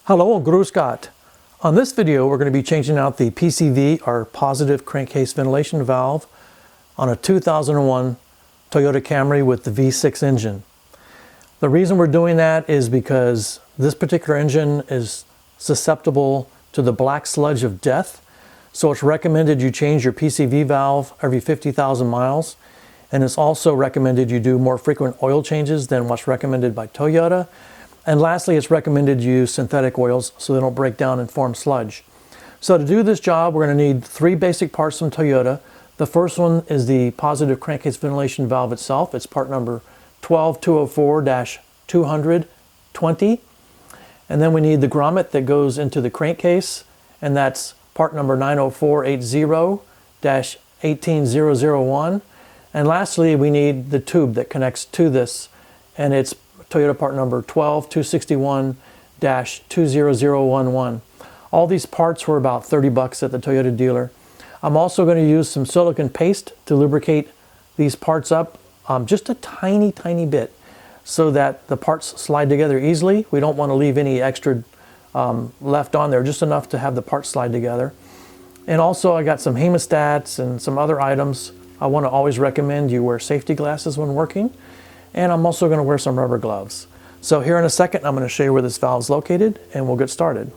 Hello, Grüß Gott. On this video, we're going to be changing out the PCV, or positive crankcase ventilation valve, on a 2001 Toyota Camry with the V6 engine. The reason we're doing that is because this particular engine is susceptible to the black sludge of death. So it's recommended you change your PCV valve every 50,000 miles. And it's also recommended you do more frequent oil changes than what's recommended by Toyota. And lastly, it's recommended you use synthetic oils so they don't break down and form sludge. So to do this job, we're going to need three basic parts from Toyota. The first one is the positive crankcase ventilation valve itself. It's part number 12204-220. And then we need the grommet that goes into the crankcase, and that's part number 90480-18001. And lastly, we need the tube that connects to this, and it's Toyota part number 12261-20011. All these parts were about 30 bucks at the Toyota dealer. I'm also going to use some silicone paste to lubricate these parts up just a tiny bit so that the parts slide together easily. We don't want to leave any extra left on there, just enough to have the parts slide together. And also I got some hemostats and some other items. I want to always recommend you wear safety glasses when working. And I'm also going to wear some rubber gloves. So here in a second, I'm going to show you where this valve is located, and we'll get started.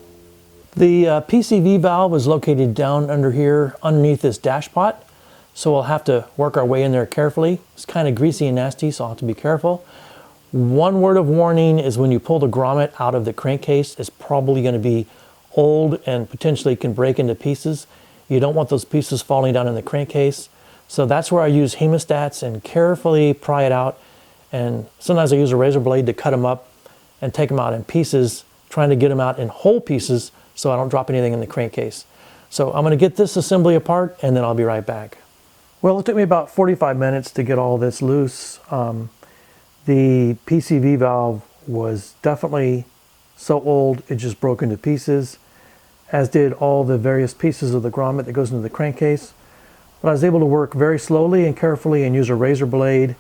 The PCV valve is located down under here, underneath this dash pot. So we'll have to work our way in there carefully. It's kind of greasy and nasty, so I'll have to be careful. One word of warning is when you pull the grommet out of the crankcase, it's probably going to be old and potentially can break into pieces. You don't want those pieces falling down in the crankcase. So that's where I use hemostats and carefully pry it out. And sometimes I use a razor blade to cut them up and take them out in pieces, trying to get them out in whole pieces so I don't drop anything in the crankcase. So I'm going to get this assembly apart and then I'll be right back. Well, it took me about 45 minutes to get all this loose. The PCV valve was definitely so old it just broke into pieces, as did all the various pieces of the grommet that goes into the crankcase. But I was able to work very slowly and carefully and use a razor blade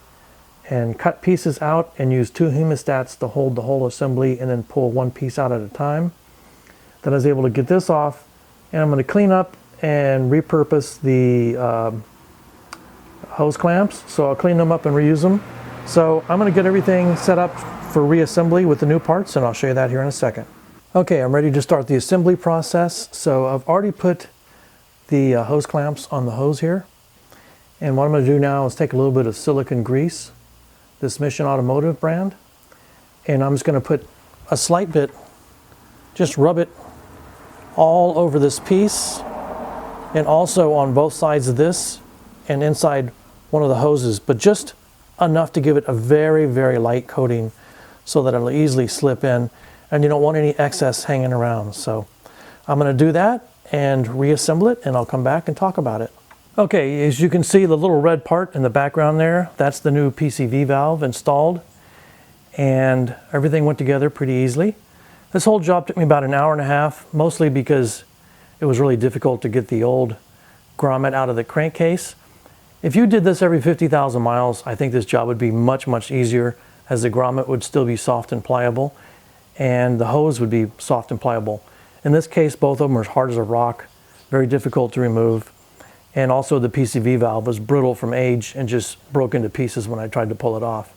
and cut pieces out and use two hemostats to hold the whole assembly and then pull one piece out at a time. Then I was able to get this off, and I'm going to clean up and repurpose the hose clamps. So I'll clean them up and reuse them. So I'm going to get everything set up for reassembly with the new parts, and I'll show you that here in a second. Okay, I'm ready to start the assembly process. So I've already put the hose clamps on the hose here. And what I'm going to do now is take a little bit of silicone grease, this Mission Automotive brand, and I'm just going to put a slight bit, just rub it all over this piece and also on both sides of this and inside one of the hoses, but just enough to give it a very light coating so that it'll easily slip in, and you don't want any excess hanging around. So I'm going to do that and reassemble it, and I'll come back and talk about it. Okay, as you can see, the little red part in the background there, that's the new PCV valve installed, and everything went together pretty easily. This whole job took me about an hour and a half, mostly because it was really difficult to get the old grommet out of the crankcase. If you did this every 50,000 miles, I think this job would be much easier, as the grommet would still be soft and pliable, and the hose would be soft and pliable. In this case, both of them are as hard as a rock, very difficult to remove. And also the PCV valve was brittle from age and just broke into pieces when I tried to pull it off.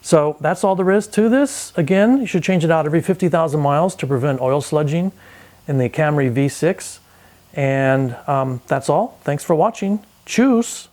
So that's all there is to this. Again, you should change it out every 50,000 miles to prevent oil sludging in the Camry V6. And that's all. Thanks for watching. Tschüss.